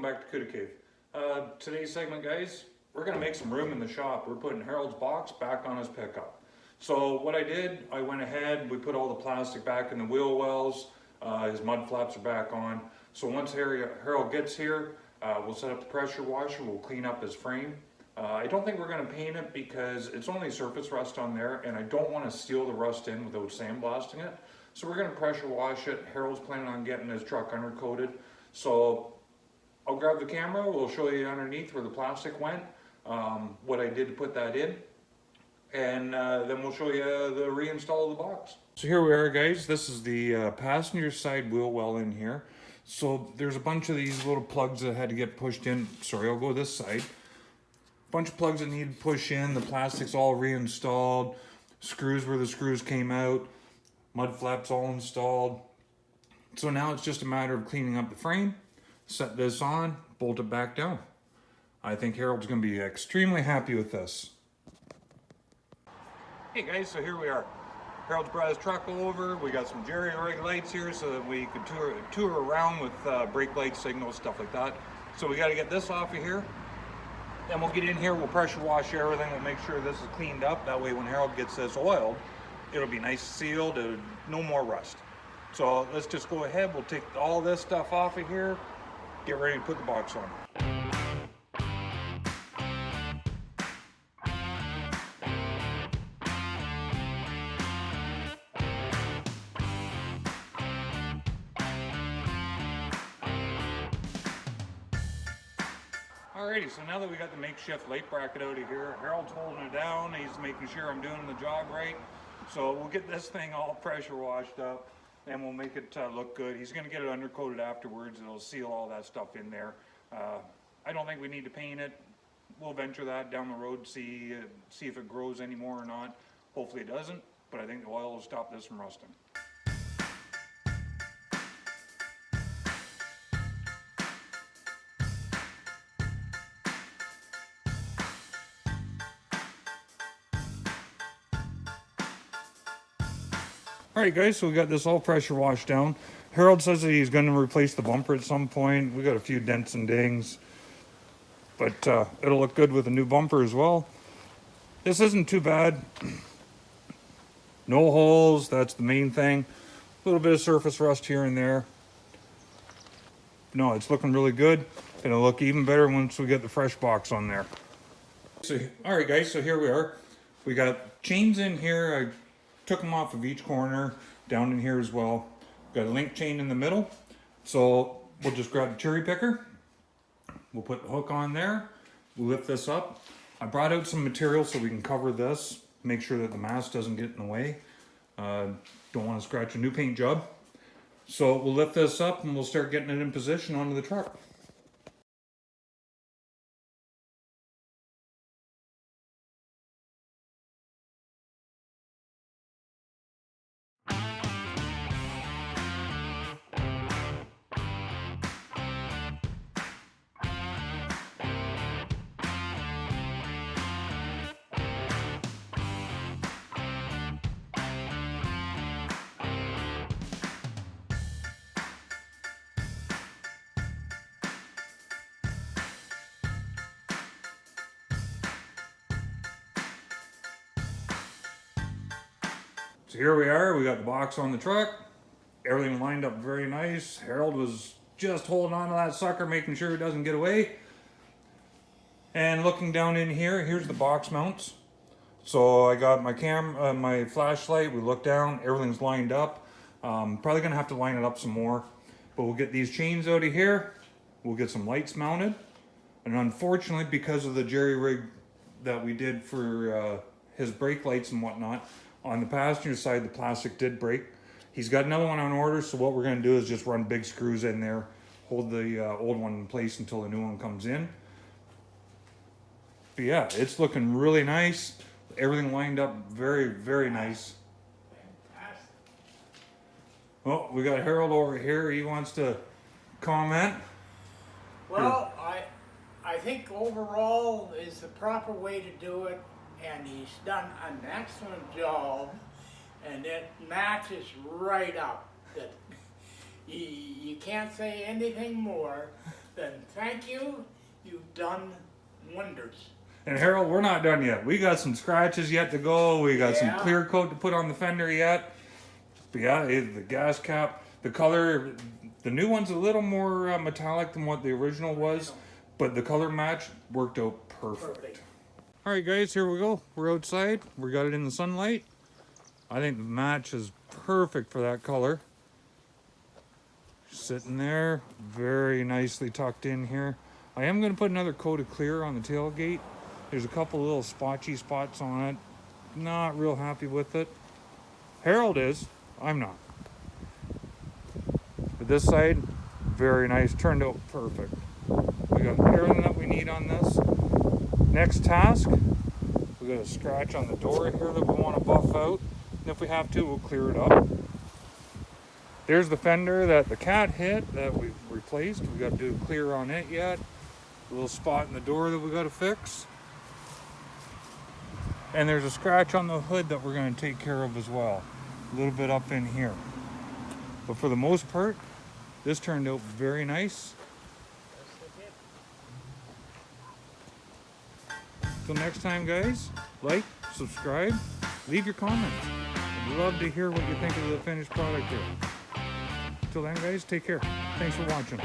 welcome back to Cuda Cave. Today's segment, guys, we're going to make some room in the shop. We're putting Harold's box back on his pickup. So what I did, I went ahead, we put all the plastic back in the wheel wells, his mud flaps are back on. So once Harold gets here, we'll set up the pressure washer, we'll clean up his frame. I don't think we're going to paint it because it's only surface rust on there, and I don't want to seal the rust in without sandblasting it. So we're going to pressure wash it. Harold's planning on getting his truck undercoated. So I'll grab the camera, we'll show you underneath where the plastic went, what I did to put that in, and then we'll show you the reinstall of the box. So here we are, guys. This is the passenger side wheel well in here. So there's a bunch of these little plugs that had to get pushed in. Sorry, I'll go this side. Bunch of plugs that need to push in. The plastic's all reinstalled. Screws where the screws came out. Mud flaps all installed. So now it's just a matter of cleaning up the frame, set this on, bolt it back down. I think Harold's going to be extremely happy with this. Hey guys, so here we are. Harold's brought his truck over. We got some jerry rig lights here so that we could tour around with brake light signals, stuff like that. So we got to get this off of here. Then we'll get in here, we'll pressure wash everything, we'll make sure this is cleaned up. That way when Harold gets this oiled, it'll be nice sealed, no more rust. So let's just go ahead, we'll take all this stuff off of here, get ready to put the box on. Alrighty, so now that we got the makeshift light bracket out of here, Harold's holding it down, he's making sure I'm doing the job right. So we'll get this thing all pressure washed up and we'll make it look good. He's going to get it undercoated afterwards, it'll seal all that stuff in there. I don't think we need to paint it. We'll venture that down the road, see if it grows anymore or not. Hopefully it doesn't, but I think the oil will stop this from rusting. Alright guys, so we got this all pressure washed down. Harold says that he's going to replace the bumper at some point. We got a few dents and dings, but it'll look good with a new bumper as well. This isn't too bad. No holes, that's the main thing. A little bit of surface rust here and there. No, it's looking really good. It'll look even better once we get the fresh box on there. So, alright guys, so here we are. We got chains in here. I took them off of each corner, down in here as well. Got a link chain in the middle. So we'll just grab the cherry picker. We'll put the hook on there. We'll lift this up. I brought out some material so we can cover this. Make sure that the mast doesn't get in the way. Don't want to scratch a new paint job. So we'll lift this up and we'll start getting it in position onto the truck. So here we are, we got the box on the truck, everything lined up very nice. Harold was just holding on to that sucker, making sure it doesn't get away. And looking down in here, here's the box mounts. So I got my my flashlight, we look down, everything's lined up. Probably gonna have to line it up some more, but we'll get these chains out of here. We'll get some lights mounted. And unfortunately, because of the jerry rig that we did for his brake lights and whatnot, on the passenger side, the plastic did break. He's got another one on order, so what we're going to do is just run big screws in there, hold the old one in place until the new one comes in. But yeah, it's looking really nice. Everything lined up very, very nice. Well, we got Harold over here. He wants to comment. Well, I think overall is the proper way to do it. And he's done an excellent job, and it matches right up. That you can't say anything more then thank you. You've done wonders. And Harold, we're not done yet. We got some scratches yet to go. We got some Yeah. clear coat to put on the fender yet. But yeah, the gas cap, the color, the new one's a little more metallic than what the original was, but the color match worked out perfect. All right, guys, here we go. We're outside. We got it in the sunlight. I think the match is perfect for that color. Sitting there, very nicely tucked in here. I am going to put another coat of clear on the tailgate. There's a couple little spotchy spots on it. Not real happy with it. Harold is. I'm not. But this side, very nice. Turned out perfect. We got everything that we need on this. Next task, we got a scratch on the door here that we want to buff out. And if we have to, we'll clear it up. There's the fender that the cat hit that we've replaced. We got to do clear on it yet. A little spot in the door that we got to fix. And there's a scratch on the hood that we're going to take care of as well. A little bit up in here. But for the most part, this turned out very nice. Till next time, guys, like, subscribe, leave your comments. I'd love to hear what you think of the finished product here. Till then, guys, take care. Thanks for watching.